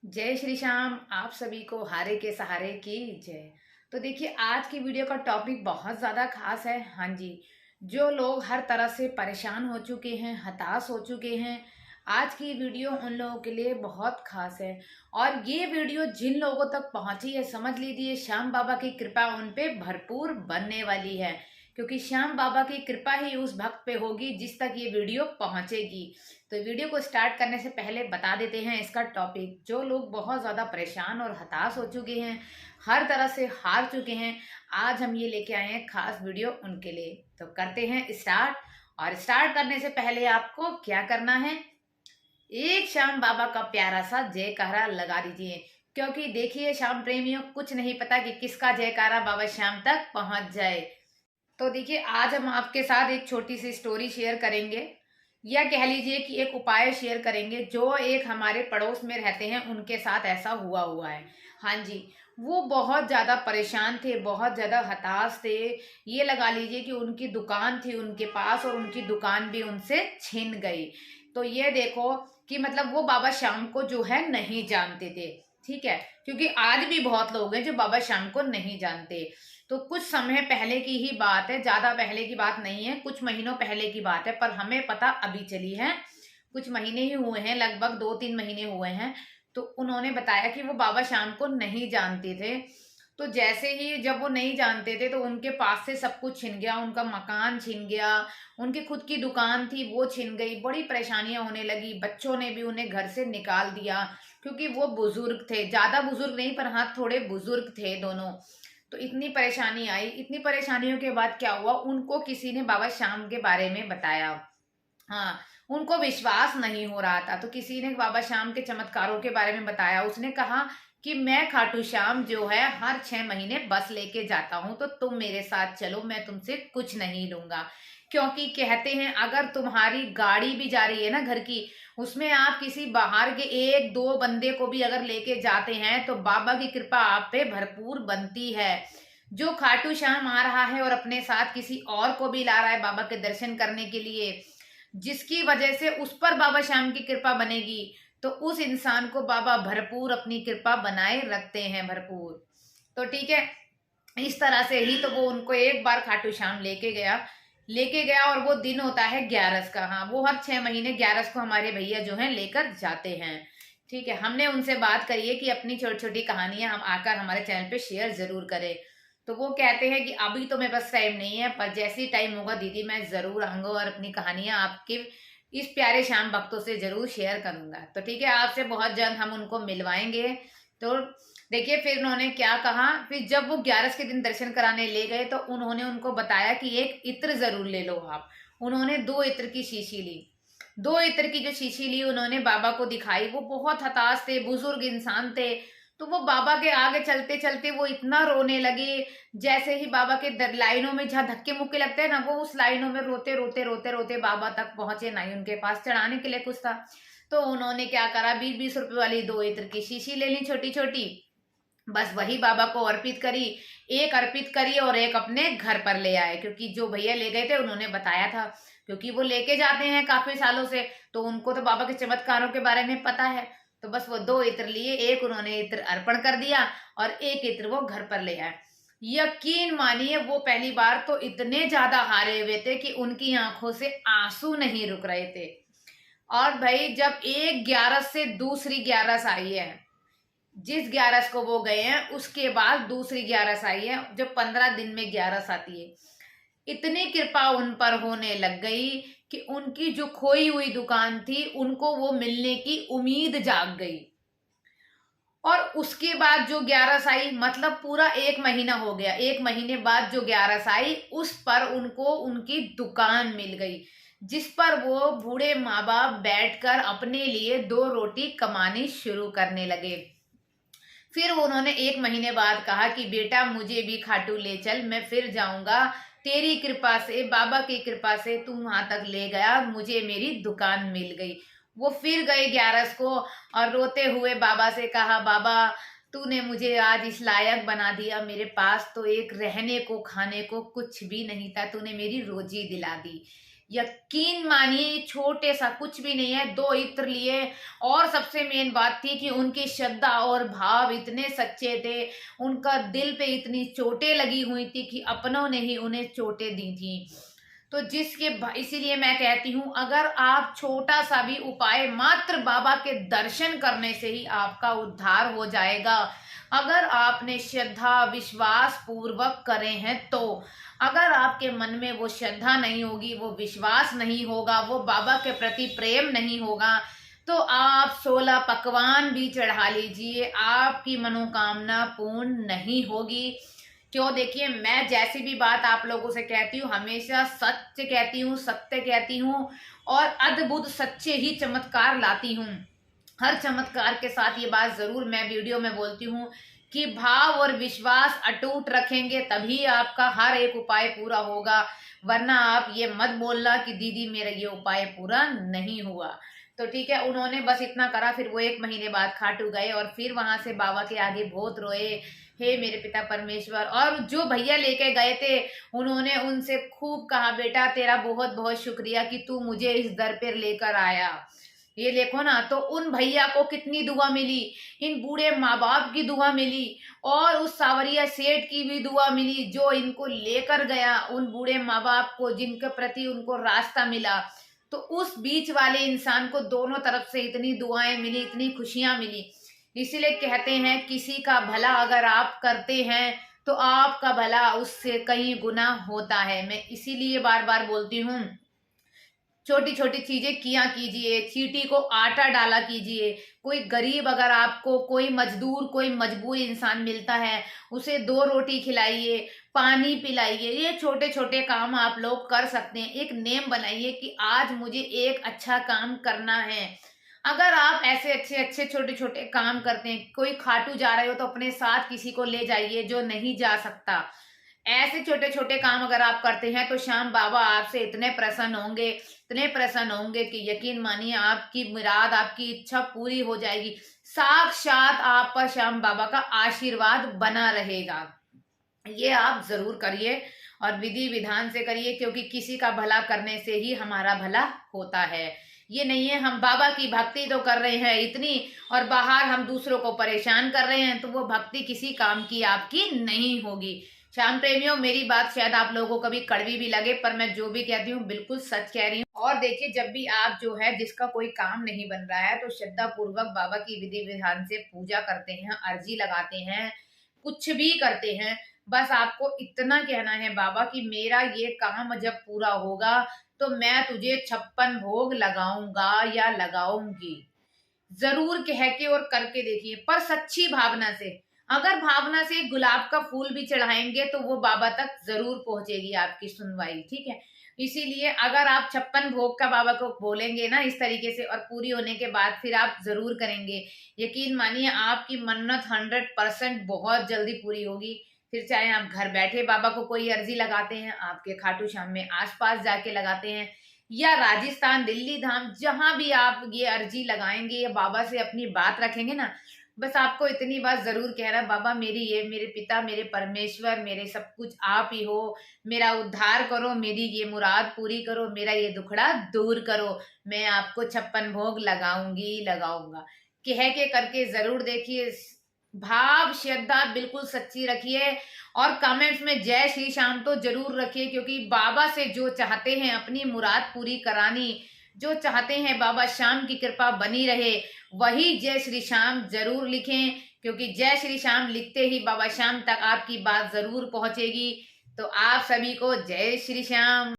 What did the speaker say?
जय श्री श्याम। आप सभी को हारे के सहारे की जय। तो देखिए, आज की वीडियो का टॉपिक बहुत ज़्यादा खास है। हाँ जी, जो लोग हर तरह से परेशान हो चुके हैं, हताश हो चुके हैं, आज की वीडियो उन लोगों के लिए बहुत खास है। और ये वीडियो जिन लोगों तक पहुंची है, समझ लीजिए श्याम बाबा की कृपा उन पे भरपूर बनने वाली है, क्योंकि श्याम बाबा की कृपा ही उस भक्त पे होगी जिस तक ये वीडियो पहुंचेगी। तो वीडियो को स्टार्ट करने से पहले बता देते हैं इसका टॉपिक। जो लोग बहुत ज़्यादा परेशान और हताश हो चुके हैं, हर तरह से हार चुके हैं, आज हम ये लेके आए हैं खास वीडियो उनके लिए। तो करते हैं स्टार्ट। और स्टार्ट करने से पहले आपको क्या करना है, एक श्याम बाबा का प्यारा सा जयकारा लगा दीजिए, क्योंकि देखिए श्याम प्रेमियों, कुछ नहीं पता कि किसका जयकारा बाबा श्याम तक पहुंच जाए। तो देखिए, आज हम आपके साथ एक छोटी सी स्टोरी शेयर करेंगे, या कह लीजिए कि एक उपाय शेयर करेंगे जो एक हमारे पड़ोस में रहते हैं, उनके साथ ऐसा हुआ हुआ है। हाँ जी, वो बहुत ज़्यादा परेशान थे, बहुत ज़्यादा हताश थे। ये लगा लीजिए कि उनकी दुकान थी उनके पास, और उनकी दुकान भी उनसे छिन गई। तो ये देखो कि मतलब वो बाबा श्याम को जो है नहीं जानते थे। ठीक है, क्योंकि आज भी बहुत लोग हैं जो बाबा श्याम को नहीं जानते। तो कुछ समय पहले की ही बात है, ज्यादा पहले की बात नहीं है, कुछ महीनों पहले की बात है, पर हमें पता अभी चली है। कुछ महीने ही हुए हैं, लगभग 2-3 महीने हुए हैं। तो उन्होंने बताया कि वो बाबा श्याम को नहीं जानते थे। तो जैसे ही जब वो नहीं जानते थे, तो उनके पास से सब कुछ छिन गया, उनका मकान छिन गया, उनकी खुद की दुकान थी वो छिन गई, बड़ी परेशानियां होने लगी। बच्चों ने भी उन्हें घर से निकाल दिया, क्योंकि वो बुजुर्ग थे, ज्यादा बुजुर्ग नहीं पर हाँ थोड़े बुजुर्ग थे दोनों। तो इतनी परेशानी आई। इतनी परेशानियों के बाद क्या हुआ, उनको किसी ने बाबा श्याम के बारे में बताया। हाँ, उनको विश्वास नहीं हो रहा था, तो किसी ने बाबा श्याम के चमत्कारों के बारे में बताया। उसने कहा कि मैं खाटू श्याम जो है हर 6 महीने बस लेके जाता हूँ, तो तुम मेरे साथ चलो, मैं तुमसे कुछ नहीं लूंगा। क्योंकि कहते हैं अगर तुम्हारी गाड़ी भी जा रही है ना घर की, उसमें आप किसी बाहर के 1-2 बंदे को भी अगर लेके जाते हैं, तो बाबा की कृपा आप पे भरपूर बनती है। जो खाटू श्याम आ रहा है और अपने साथ किसी और को भी ला रहा है बाबा के दर्शन करने के लिए, जिसकी वजह से उस पर बाबा श्याम की कृपा बनेगी, तो उस इंसान को बाबा भरपूर अपनी कृपा बनाए रखते हैं, भरपूर। तो ठीक है, इस तरह से ही तो वो उनको एक बार खाटू श्याम लेके गया। और वो दिन होता है 11 का। हाँ, वो हर 6 महीने 11 को हमारे भैया जो हैं लेकर जाते हैं। ठीक है, हमने उनसे बात करी है कि अपनी छोटी छोटी कहानियां हम आकर हमारे चैनल पे शेयर जरूर करें। तो वो कहते हैं कि अभी तो मेरे पास टाइम नहीं है, पर जैसे ही टाइम होगा दीदी मैं जरूर आऊंगा और अपनी कहानियां आपके इस प्यारे श्याम भक्तों से जरूर शेयर करूंगा। तो ठीक है, आपसे बहुत जल्द हम उनको मिलवाएंगे। तो देखिए, फिर उन्होंने क्या कहा, फिर जब वो 11 के दिन दर्शन कराने ले गए, तो उन्होंने उनको बताया कि एक इत्र जरूर ले लो आप। उन्होंने 2 इत्र की शीशी ली। 2 इत्र की जो शीशी ली उन्होंने बाबा को दिखाई। वो बहुत हताश थे, बुजुर्ग इंसान थे। तो वो बाबा के आगे चलते चलते वो इतना रोने लगे, जैसे ही बाबा के लाइनों में जहाँ धक्के मुक्के लगते हैं ना, वो उस लाइनों में रोते रोते रोते रोते बाबा तक पहुंचे। नहीं उनके पास चढ़ाने के लिए कुछ था। तो उन्होंने क्या करा, 20-20 रुपए वाली 2 इत्र की शीशी ले ली, छोटी छोटी। बस वही बाबा को अर्पित करी। एक अर्पित करी और एक अपने घर पर ले आए, क्योंकि जो भैया ले गए थे उन्होंने बताया था, क्योंकि वो लेके जाते हैं काफी सालों से, तो उनको तो बाबा के चमत्कारों के बारे में पता है। तो बस वो 2 इत्र लिए, एक उन्होंने इत्र अर्पण कर दिया और एक इत्र वो घर पर ले आए। यकीन मानिए, वो पहली बार तो इतने ज्यादा हारे हुए थे कि उनकी आंखों से आंसू नहीं रुक रहे थे। और भाई, जब एक 11 से दूसरी 11 आई है, जिस 11 को वो गए हैं उसके बाद दूसरी 11 आई है, जो 15 दिन में 11 आती है। इतनी कृपा उन पर होने लग गई कि उनकी जो खोई हुई दुकान थी उनको वो मिलने की उम्मीद जाग गई। और उसके बाद जो 11 आई, मतलब पूरा 1 महीना हो गया, 1 महीने बाद जो 11 आई, उस पर उनको उनकी दुकान मिल गई, जिस पर वो बूढ़े माँ बाप बैठकर अपने लिए 2 रोटी कमानी शुरू करने लगे। फिर उन्होंने 1 महीने बाद कहा कि बेटा मुझे भी खाटू ले चल, मैं फिर जाऊंगा। तेरी कृपा से, बाबा की कृपा से तू वहां तक ले गया, मुझे मेरी दुकान मिल गई। वो फिर गए 11 को और रोते हुए बाबा से कहा, बाबा तूने मुझे आज इस लायक बना दिया, मेरे पास तो एक रहने को खाने को कुछ भी नहीं था, तूने मेरी रोजी दिला दी। यकीन मानिए ये छोटे सा कुछ भी नहीं है, 2 इत्र लिए। और सबसे मेन बात थी कि उनकी श्रद्धा और भाव इतने सच्चे थे, उनका दिल पे इतनी चोटें लगी हुई थी कि अपनों ने ही उन्हें चोटें दी थी। तो इसीलिए मैं कहती हूँ, अगर आप छोटा सा भी उपाय मात्र बाबा के दर्शन करने से ही आपका उद्धार हो जाएगा। अगर आपने श्रद्धा विश्वास पूर्वक करे हैं तो। अगर आपके मन में वो श्रद्धा नहीं होगी, वो विश्वास नहीं होगा, वो बाबा के प्रति प्रेम नहीं होगा, तो आप 16 पकवान भी चढ़ा लीजिए, आपकी मनोकामना पूर्ण नहीं होगी। क्यों? देखिए, मैं जैसी भी बात आप लोगों से कहती हूँ हमेशा सत्य कहती हूँ, सत्य कहती हूँ, और अद्भुत सच्चे ही चमत्कार लाती हूँ। हर चमत्कार के साथ ये बात जरूर मैं वीडियो में बोलती हूँ कि भाव और विश्वास अटूट रखेंगे तभी आपका हर एक उपाय पूरा होगा, वरना आप ये मत बोलना कि दीदी मेरा ये उपाय पूरा नहीं हुआ। तो ठीक है, उन्होंने बस इतना करा, फिर वो 1 महीने बाद खाटू गए और फिर वहां से बाबा के आगे बहुत रोए, हे मेरे पिता परमेश्वर। और जो भैया लेके गए थे उन्होंने उनसे खूब कहा, बेटा तेरा बहुत बहुत शुक्रिया कि तू मुझे इस दर पर लेकर आया। ये देखो ना, तो उन भैया को कितनी दुआ मिली, इन बूढ़े माँ बाप की दुआ मिली, और उस सावरिया सेठ की भी दुआ मिली जो इनको लेकर गया, उन बूढ़े माँ बाप को जिनके प्रति उनको रास्ता मिला। तो उस बीच वाले इंसान को दोनों तरफ से इतनी दुआएं मिली, इतनी खुशियां मिली। इसीलिए कहते हैं किसी का भला अगर आप करते हैं तो आपका भला उससे कई गुना होता है। मैं इसीलिए बार बार बोलती हूँ, छोटी छोटी चीजें किया कीजिए, चींटी को आटा डाला कीजिए। कोई गरीब अगर आपको कोई मजदूर कोई मजबूर इंसान मिलता है उसे 2 रोटी खिलाइए, पानी पिलाइए। ये छोटे छोटे काम आप लोग कर सकते हैं। एक नेम बनाइए कि आज मुझे एक अच्छा काम करना है। अगर आप ऐसे अच्छे अच्छे छोटे छोटे काम करते हैं, कोई खाटू जा रहे हो तो अपने साथ किसी को ले जाइए जो नहीं जा सकता। ऐसे छोटे छोटे काम अगर आप करते हैं तो श्याम बाबा आपसे इतने प्रसन्न होंगे, इतने प्रसन्न होंगे कि यकीन मानिए आपकी मुराद आपकी इच्छा पूरी हो जाएगी। साक्षात आप पर श्याम बाबा का आशीर्वाद बना रहेगा। ये आप जरूर करिए और विधि विधान से करिए, क्योंकि किसी का भला करने से ही हमारा भला होता है। ये नहीं है हम बाबा की भक्ति तो कर रहे हैं इतनी और बाहर हम दूसरों को परेशान कर रहे हैं, तो वो भक्ति किसी काम की आपकी नहीं होगी। श्याम प्रेमियों, मेरी बात शायद आप लोगों को कभी कड़वी भी लगे, पर मैं जो भी कहती हूँ बिल्कुल सच कह रही हूँ। और देखिए, जब भी आप जो है जिसका कोई काम नहीं बन रहा है तो श्रद्धा पूर्वक बाबा की विधि विधान से पूजा करते हैं, अर्जी लगाते हैं, कुछ भी करते हैं, बस आपको इतना कहना है बाबा कि मेरा ये काम जब पूरा होगा तो मैं तुझे 56 भोग लगाऊंगा या लगाऊंगी। जरूर कह के और करके देखिए, पर सच्ची भावना से। अगर भावना से गुलाब का फूल भी चढ़ाएंगे तो वो बाबा तक जरूर पहुंचेगी आपकी सुनवाई। ठीक है, इसीलिए अगर आप 56 भोग का बाबा को बोलेंगे ना इस तरीके से और पूरी होने के बाद फिर आप जरूर करेंगे, यकीन मानिए आपकी मन्नत 100% बहुत जल्दी पूरी होगी। फिर चाहे आप घर बैठे बाबा को कोई अर्जी लगाते हैं, आपके खाटू श्याम में आसपास जाके लगाते हैं, या राजस्थान दिल्ली धाम जहां भी आप ये अर्जी लगाएंगे या बाबा से अपनी बात रखेंगे ना, बस आपको इतनी बात जरूर कहना, बाबा मेरी ये मेरे पिता मेरे परमेश्वर मेरे सब कुछ आप ही हो, मेरा उद्धार करो, मेरी ये मुराद पूरी करो, मेरा ये दुखड़ा दूर करो, मैं आपको 56 भोग लगाऊंगी लगाऊंगा। कह के करके जरूर देखिए, भाव श्रद्धा बिल्कुल सच्ची रखिए और कमेंट्स में जय श्री श्याम तो जरूर रखिए, क्योंकि बाबा से जो चाहते हैं अपनी मुराद पूरी करानी, जो चाहते हैं बाबा श्याम की कृपा बनी रहे, वही जय श्री श्याम जरूर लिखें, क्योंकि जय श्री श्याम लिखते ही बाबा श्याम तक आपकी बात जरूर पहुंचेगी। तो आप सभी को जय श्री श्याम।